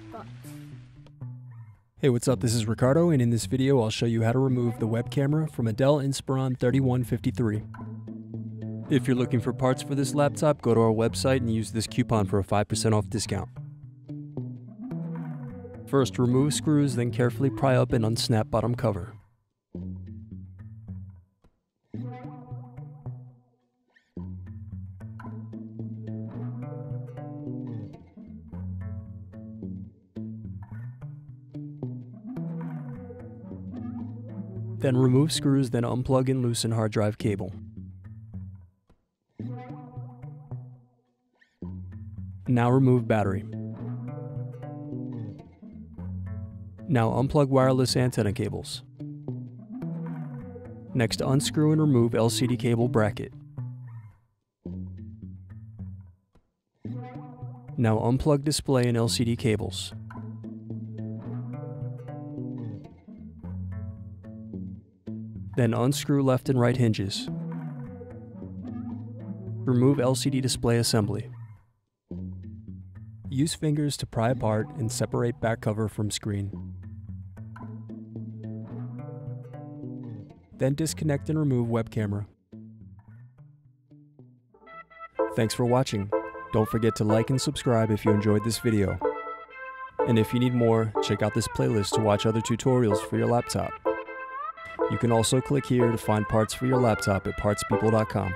spot. Hey, what's up? This is Ricardo, and in this video I'll show you how to remove the web camera from a Dell Inspiron 3153. If you're looking for parts for this laptop, go to our website and use this coupon for a 5% off discount. First, remove screws, then carefully pry up and unsnap bottom cover. Then remove screws, then unplug and loosen hard drive cable. Now remove battery. Now unplug wireless antenna cables. Next, unscrew and remove LCD cable bracket. Now unplug display and LCD cables. Then unscrew left and right hinges. Remove LCD display assembly. Use fingers to pry apart and separate back cover from screen. Then disconnect and remove web camera. Thanks for watching. Don't forget to like and subscribe if you enjoyed this video. And if you need more, check out this playlist to watch other tutorials for your laptop. You can also click here to find parts for your laptop at partspeople.com.